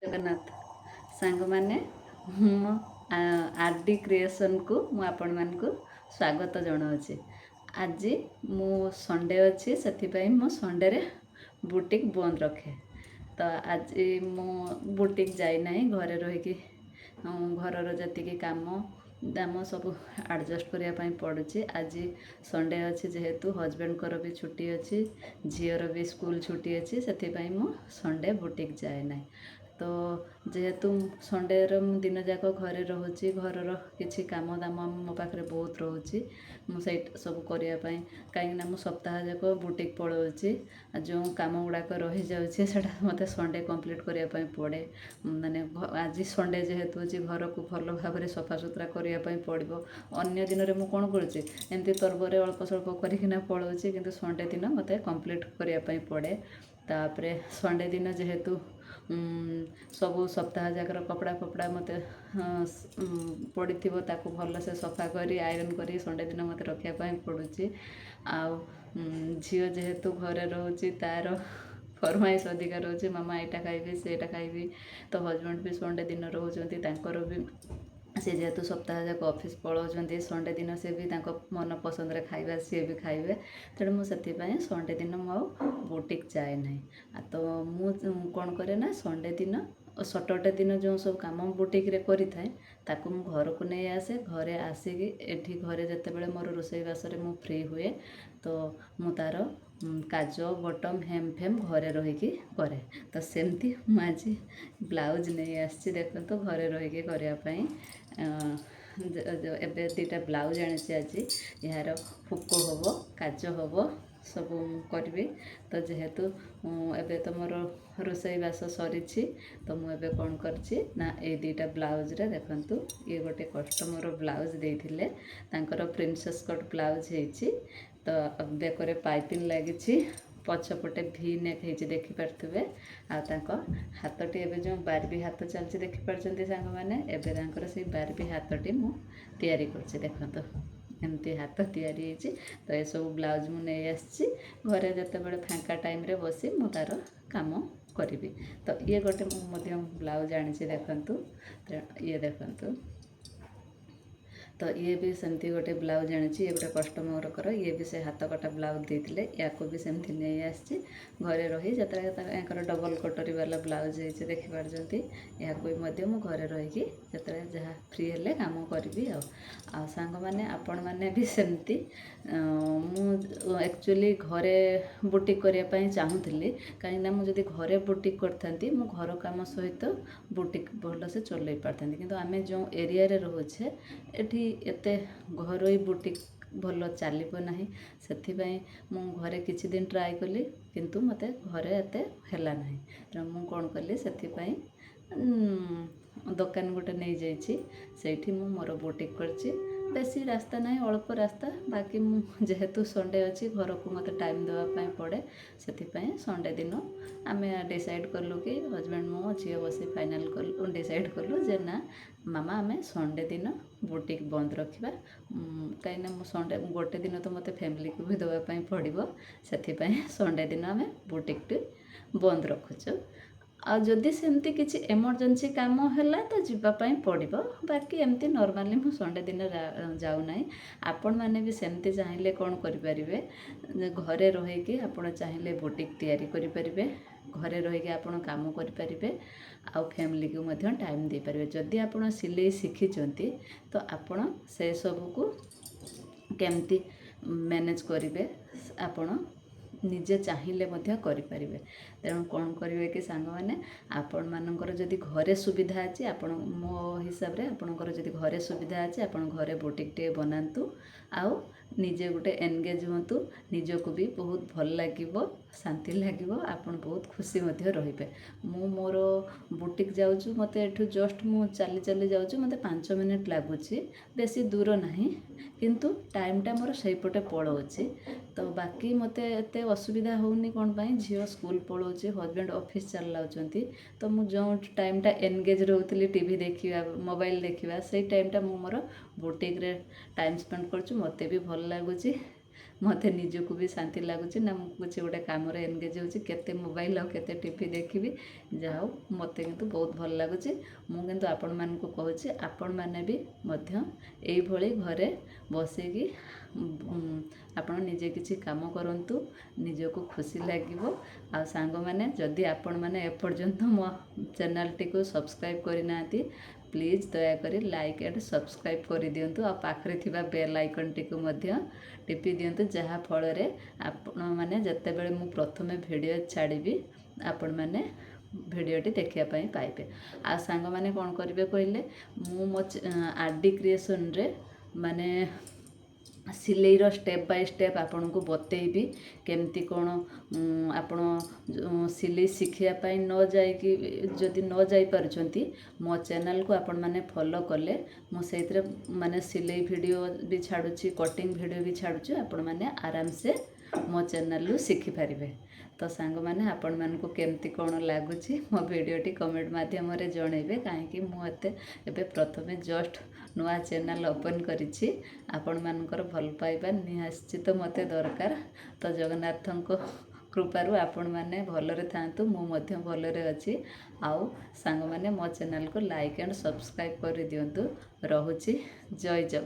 ଜଗନ୍ନାଥ ସାଙ୍ଗମାନେ ମୁଁ ଆର୍.ଡି. କ୍ରିଏସନ୍କୁ ମୁଁ ଆପଣମାନଙ୍କୁ ସ୍ୱାଗତ ଜଣାଉଛି। ଆଜି ମୁଁ ସଣ୍ଡେ ଅଛି, ସେଥିପାଇଁ ମୁଁ ସଣ୍ଡେରେ ବୁଟିକ୍ ବନ୍ଦ ରଖେ। ତ ଆଜି ମୁଁ ବୁଟିକ୍ ଯାଇନାହିଁ, ଘରେ ରହିକି ଘରର ଯେତିକି କାମ ଦାମ ସବୁ ଆଡ଼ଜଷ୍ଟ କରିବା ପାଇଁ ପଡ଼ୁଛି। ଆଜି ସଣ୍ଡେ ଅଛି ଯେହେତୁ ହଜବେଣ୍ଡଙ୍କର ବି ଛୁଟି ଅଛି, ଝିଅର ବି ସ୍କୁଲ ଛୁଟି ଅଛି, ସେଥିପାଇଁ ମୁଁ ସଣ୍ଡେ ବୁଟିକ୍ ଯାଏ ନାହିଁ। ତ ଯେହେତୁ ସଣ୍ଡେରେ ମୁଁ ଦିନ ଯାକ ଘରେ ରହୁଛି, ଘରର କିଛି କାମ ଦାମ ମୋ ପାଖରେ ବହୁତ ରହୁଛି, ମୁଁ ସେଇଟା ସବୁ କରିବା ପାଇଁ, କାହିଁକିନା ମୁଁ ସପ୍ତାହ ଯାକ ବୁଟିକ୍ ପଳାଉଛି। ଯେଉଁ କାମ ଗୁଡ଼ାକ ରହିଯାଉଛି ସେଇଟା ମୋତେ ସଣ୍ଡେ କମ୍ପ୍ଲିଟ୍ କରିବା ପାଇଁ ପଡ଼େ। ମାନେ ଆଜି ସଣ୍ଡେ ଯେହେତୁ ଅଛି, ଘରକୁ ଭଲ ଭାବରେ ସଫାସୁତୁରା କରିବା ପାଇଁ ପଡ଼ିବ। ଅନ୍ୟ ଦିନରେ ମୁଁ କ'ଣ କରୁଛି, ଏମିତି ତରବରରେ ଅଳ୍ପ ସ୍ୱଳ୍ପ କରିକିନା ପଳାଉଛି, କିନ୍ତୁ ସଣ୍ଡେ ଦିନ ମୋତେ କମ୍ପ୍ଲିଟ୍ କରିବା ପାଇଁ ପଡ଼େ। ତାପରେ ସଣ୍ଡେ ଦିନ ଯେହେତୁ ସବୁ ସପ୍ତାହ ଯାକର କପଡ଼ା ଫପଡ଼ା ମୋତେ ପଡ଼ିଥିବ, ତାକୁ ଭଲସେ ସଫା କରି ଆଇରନ୍ କରି ସଣ୍ଡେ ଦିନ ମୋତେ ରଖିବା ପାଇଁ ପଡ଼ୁଛି। ଆଉ ଝିଅ ଯେହେତୁ ଘରେ ରହୁଛି, ତା'ର ଫରମାଇଶ ଅଧିକା ରହୁଛି, ମାମା ଏଇଟା ଖାଇବି ସେଇଟା ଖାଇବି। ତ ହଜବେଣ୍ଡ ବି ସଣ୍ଡେ ଦିନ ରହୁଛନ୍ତି, ତାଙ୍କର ବି ସେ ଯେହେତୁ ସପ୍ତାହ ଯାକ ଅଫିସ୍ ପଳାଉଛନ୍ତି, ସଣ୍ଡେ ଦିନ ସେ ବି ତାଙ୍କ ମନ ପସନ୍ଦରେ ଖାଇବା ସିଏ ବି ଖାଇବେ। ତେଣୁ ମୁଁ ସେଥିପାଇଁ ସଣ୍ଡେ ଦିନ ମୁଁ ଆଉ ବୁଟିକ୍ ଯାଏ ନାହିଁ। ତ ମୁଁ କ'ଣ କରେ ନା, ସଣ୍ଡେ ଦିନ ସଟର୍ଡେ ଦିନ ଯେଉଁ ସବୁ କାମ ବୁଟିକ୍ରେ କରିଥାଏ, ତାକୁ ମୁଁ ଘରକୁ ନେଇ ଆସେ। ଘରେ ଆସିକି ଏଠି ଘରେ ଯେତେବେଳେ ମୋର ରୋଷେଇବାସରେ ମୁଁ ଫ୍ରି ହୁଏ, ତ ମୁଁ ତା'ର କାଜ ବଟମ୍ ହେମ୍ ଫେମ୍ ଘରେ ରହିକି କରେ। ତ ସେମିତି ମୁଁ ଆଜି ବ୍ଲାଉଜ୍ ନେଇ ଆସିଛି, ଦେଖନ୍ତୁ, ଘରେ ରହିକି କରିବା ପାଇଁ। ଏବେ ଦୁଇଟା ବ୍ଲାଉଜ୍ ଆଣିଛି ଆଜି। ଏହାର ହୁକ ହେବ, କାଜ ହେବ, ସବୁ କରିବି। ତ ଯେହେତୁ ଏବେ ତ ମୋର ରୋଷେଇବାସ ସରିଛି, ତ ମୁଁ ଏବେ କ'ଣ କରିଛି ନା, ଏଇ ଦୁଇଟା ବ୍ଲାଉଜ୍ରେ ଦେଖନ୍ତୁ, ଇଏ ଗୋଟେ କଷ୍ଟମର ବ୍ଲାଉଜ୍ ଦେଇଥିଲେ, ତାଙ୍କର ପ୍ରିନ୍ସେସ୍ କଟ୍ ବ୍ଲାଉଜ୍ ହେଇଛି। ତ ବେକରେ ପାଇପିନ୍ ଲାଗିଛି, ପଛପଟେ ଭି ନେକ୍ ହେଇଛି, ଦେଖିପାରୁଥିବେ। ଆଉ ତାଙ୍କ ହାତଟି ଏବେ ଯେଉଁ ବାରବି ହାତ ଚାଲିଛି, ଦେଖିପାରୁଛନ୍ତି ସାଙ୍ଗମାନେ, ଏବେ ତାଙ୍କର ସେଇ ବାରବି ହାତଟି ମୁଁ ତିଆରି କରୁଛି। ଦେଖନ୍ତୁ, ଏମିତି ହାତ ତିଆରି ହେଇଛି। ତ ଏସବୁ ବ୍ଲାଉଜ୍ ମୁଁ ନେଇ ଆସିଛି, ଘରେ ଯେତେବେଳେ ଫାଙ୍କା ଟାଇମ୍ରେ ବସି ମୁଁ ତା'ର କାମ କରିବି। ତ ଇଏ ଗୋଟେ ମୁଁ ମଧ୍ୟ ବ୍ଲାଉଜ୍ ଆଣିଛି, ଦେଖନ୍ତୁ, ଇଏ ଦେଖନ୍ତୁ। ତ ଇଏ ବି ସେମିତି ଗୋଟେ ବ୍ଲାଉଜ୍ ଆଣିଛି, ଇଏ ଗୋଟେ କଷ୍ଟମରଙ୍କର, ଇଏ ବି ସେ ହାତ କଟା ବ୍ଲାଉଜ୍ ଦେଇଥିଲେ, ୟାକୁ ବି ସେମିତି ନେଇ ଆସିଛି। ଘରେ ରହି ଯେତେବେଳେ ୟାଙ୍କର ଡବଲ୍ କଟୋରୀ ବାଲା ବ୍ଲାଉଜ୍ ହେଇଛି, ଦେଖିପାରୁଛନ୍ତି, ଏହାକୁ ବି ମଧ୍ୟ ମୁଁ ଘରେ ରହିକି ଯେତେବେଳେ ଯାହା ଫ୍ରି ହେଲେ କାମ କରିବି। ଆଉ ସାଙ୍ଗମାନେ, ଆପଣମାନେ ବି ସେମିତି। ମୁଁ ଆକ୍ଚୁଆଲି ଘରେ ବୁଟିକ୍ କରିବା ପାଇଁ ଚାହୁଁଥିଲି, କାହିଁକିନା ମୁଁ ଯଦି ଘରେ ବୁଟିକ୍ କରିଥାନ୍ତି, ମୁଁ ଘର କାମ ସହିତ ବୁଟିକ୍ ଭଲସେ ଚଲେଇ ପାରିଥାନ୍ତି। କିନ୍ତୁ ଆମେ ଯେଉଁ ଏରିଆରେ ରହୁଛେ, ଏଠି ଏତେ ଘରୋଇ ବୁଟିକ୍ ଭଲ ଚାଲିବ ନାହିଁ। ସେଥିପାଇଁ ମୁଁ ଘରେ କିଛି ଦିନ ଟ୍ରାଏ କଲି, କିନ୍ତୁ ମୋତେ ଘରେ ଏତେ ହେଲା ନାହିଁ। ତେଣୁ ମୁଁ କ'ଣ କଲି, ସେଥିପାଇଁ ଦୋକାନ ଗୋଟେ ନେଇଯାଇଛି, ସେଇଠି ମୁଁ ମୋର ବୁଟିକ୍ କରିଛି। ବେଶୀ ରାସ୍ତା ନାହିଁ, ଅଳ୍ପ ରାସ୍ତା। ବାକି ମୁଁ ଯେହେତୁ ସଣ୍ଡେ ଅଛି, ଘରକୁ ମୋତେ ଟାଇମ୍ ଦେବା ପାଇଁ ପଡ଼େ, ସେଥିପାଇଁ ସଣ୍ଡେ ଦିନ ଆମେ ଡିସାଇଡ଼୍ କଲୁ କି ହଜବେଣ୍ଡ, ମୁଁ, ଝିଅ ବସି ଫାଇନାଲ୍ କଲୁ, ଡିସାଇଡ଼୍ କଲୁ ଯେ ନା ମାମା, ଆମେ ସଣ୍ଡେ ଦିନ ବୁଟିକ୍ ବନ୍ଦ ରଖିବା। କାହିଁକିନା ମୁଁ ସଣ୍ଡେ ଗୋଟେ ଦିନ ତ ମୋତେ ଫ୍ୟାମିଲିକୁ ବି ଦେବା ପାଇଁ ପଡ଼ିବ, ସେଥିପାଇଁ ସଣ୍ଡେ ଦିନ ଆମେ ବୁଟିକ୍ଟି ବନ୍ଦ ରଖୁଛୁ। ଆଉ ଯଦି ସେମିତି କିଛି ଏମର୍ଜେନ୍ସି କାମ ହେଲା ତ ଯିବା ପାଇଁ ପଡ଼ିବ, ବାକି ଏମିତି ନର୍ମାଲି ମୁଁ ସଣ୍ଡେ ଦିନ ଯାଉନାହିଁ। ଆପଣମାନେ ବି ସେମିତି ଚାହିଁଲେ କ'ଣ କରିପାରିବେ, ଘରେ ରହିକି ଆପଣ ଚାହିଁଲେ ବୁଟିକ୍ ତିଆରି କରିପାରିବେ, ଘରେ ରହିକି ଆପଣ କାମ କରିପାରିବେ, ଆଉ ଫ୍ୟାମିଲିକୁ ମଧ୍ୟ ଟାଇମ୍ ଦେଇପାରିବେ। ଯଦି ଆପଣ ସିଲେଇ ଶିଖିଛନ୍ତି, ତ ଆପଣ ସେସବୁକୁ କେମିତି ମ୍ୟାନେଜ୍ କରିବେ, ଆପଣ ନିଜେ ଚାହିଁଲେ ମଧ୍ୟ କରିପାରିବେ। ତେଣୁ କ'ଣ କରିବେ କି ସାଙ୍ଗମାନେ, ଆପଣମାନଙ୍କର ଯଦି ଘରେ ସୁବିଧା ଅଛି, ଆପଣ, ମୋ ହିସାବରେ ଆପଣଙ୍କର ଯଦି ଘରେ ସୁବିଧା ଅଛି, ଆପଣ ଘରେ ବୁଟିକ୍ଟିଏ ବନାନ୍ତୁ, ଆଉ ନିଜେ ଗୋଟେ ଏନ୍ଗେଜ୍ ହୁଅନ୍ତୁ। ନିଜକୁ ବି ବହୁତ ଭଲ ଲାଗିବ, ଶାନ୍ତି ଲାଗିବ, ଆପଣ ବହୁତ ଖୁସି ମଧ୍ୟ ରହିବେ। ମୁଁ ମୋର ବୁଟିକ୍ ଯାଉଛି, ମୋତେ ଏଠୁ ଜଷ୍ଟ ମୁଁ ଚାଲି ଚାଲି ଯାଉଛି, ମୋତେ 5 ମିନିଟ୍ ଲାଗୁଛି, ବେଶୀ ଦୂର ନାହିଁ, କିନ୍ତୁ ଟାଇମ୍ଟା ମୋର ସେଇପଟେ ପଳାଉଛି। ତ ବାକି ମୋତେ ଏତେ ଅସୁବିଧା ହେଉନି, କ'ଣ ପାଇଁ, ଝିଅ ସ୍କୁଲ ପଳାଉଛି, ହଜବେଣ୍ଡ ଅଫିସ୍ ଚାଲିଯାଉଛନ୍ତି। ତ ମୁଁ ଯେଉଁ ଟାଇମ୍ଟା ଏନ୍ଗେଜ୍ ରହୁଥିଲି ଟିଭି ଦେଖିବା, ମୋବାଇଲ୍ ଦେଖିବା, ସେଇ ଟାଇମ୍ଟା ମୁଁ ମୋର ବୁଟିକ୍ରେ ଟାଇମ୍ ସ୍ପେଣ୍ଡ କରୁଛି। ମୋତେ ବି ଭଲ ଲାଗୁଛି, ମୋତେ ନିଜକୁ ବି ଶାନ୍ତି ଲାଗୁଛି ନା ମୁଁ କିଛି ଗୋଟେ କାମରେ ଏନଗେଜ୍ ହେଉଛି। କେତେ ମୋବାଇଲ୍ ଆଉ କେତେ ଟିଭି ଦେଖିବି, ଯାହା ହଉ ମୋତେ କିନ୍ତୁ ବହୁତ ଭଲ ଲାଗୁଛି। ମୁଁ କିନ୍ତୁ ଆପଣମାନଙ୍କୁ କହୁଛି ଆପଣମାନେ ବି ମଧ୍ୟ ଏଇଭଳି ଘରେ ବସିକି ଆପଣ ନିଜେ କିଛି କାମ କରନ୍ତୁ, ନିଜକୁ ଖୁସି ଲାଗିବ। ଆଉ ସାଙ୍ଗମାନେ, ଯଦି ଆପଣମାନେ ଏପର୍ଯ୍ୟନ୍ତ ମୋ ଚ୍ୟାନେଲ୍ଟିକୁ ସବସ୍କ୍ରାଇବ୍ କରିନାହାନ୍ତି, ପ୍ଲିଜ୍ ଦୟାକରି ଲାଇକ୍ ଆଣ୍ଡ ସବସ୍କ୍ରାଇବ୍ କରିଦିଅନ୍ତୁ। ଆଉ ପାଖରେ ଥିବା ବେଲ୍ ଆଇକନ୍ଟିକୁ ମଧ୍ୟ ଟିପି ଦିଅନ୍ତୁ, ଯାହାଫଳରେ ଆପଣମାନେ ଯେତେବେଳେ ମୁଁ ପ୍ରଥମେ ଭିଡ଼ିଓ ଛାଡ଼ିବି ଆପଣମାନେ ଭିଡ଼ିଓଟି ଦେଖିବା ପାଇଁ ପାଇବେ। ଆଉ ସାଙ୍ଗମାନେ କ'ଣ କରିବେ କହିଲେ, ମୁଁ ମୋ RD କ୍ରିଏସନ୍ରେ ମାନେ ସିଲେଇର ଷ୍ଟେପ୍ ବାଇ ଷ୍ଟେପ୍ ଆପଣଙ୍କୁ ବତେଇବି। କେମିତି କ'ଣ ଆପଣ ସିଲେଇ ଶିଖିବା ପାଇଁ ଯଦି ନ ଯାଇପାରୁଛନ୍ତି, ମୋ ଚ୍ୟାନେଲ୍କୁ ଆପଣମାନେ ଫଲୋ କଲେ ମୁଁ ସେଇଥିରେ ମାନେ ସିଲେଇ ଭିଡ଼ିଓ ବି ଛାଡ଼ୁଛି, କଟିଂ ଭିଡ଼ିଓ ବି ଛାଡ଼ୁଛି। ଆପଣମାନେ ଆରାମସେ ମୋ ଚ୍ୟାନେଲ୍ରୁ ଶିଖିପାରିବେ। ତ ସାଙ୍ଗମାନେ, ଆପଣମାନଙ୍କୁ କେମିତି କ'ଣ ଲାଗୁଛି ମୋ ଭିଡ଼ିଓଟି କମେଣ୍ଟ ମାଧ୍ୟମରେ ଜଣାଇବେ। କାହିଁକି ମୁଁ ଏବେ ପ୍ରଥମେ ଜଷ୍ଟ ନୂଆ ଚ୍ୟାନେଲ୍ ଓପନ୍ କରିଛି। ଆପଣମାନଙ୍କର ଭଲ ପାଇବା ନିଶ୍ଚିତ ମୋତେ ଦରକାର। ତ ଜଗନ୍ନାଥଙ୍କ କୃପାରୁ ଆପଣମାନେ ଭଲରେ ଥାଆନ୍ତୁ, ମୁଁ ମଧ୍ୟ ଭଲରେ ଅଛି। ଆଉ ସାଙ୍ଗମାନେ, ମୋ ଚ୍ୟାନେଲ୍କୁ ଲାଇକ୍ ଆଣ୍ଡ ସବସ୍କ୍ରାଇବ୍ କରିଦିଅନ୍ତୁ। ରହୁଛି, ଜୟ ଜଗନ୍ନାଥ।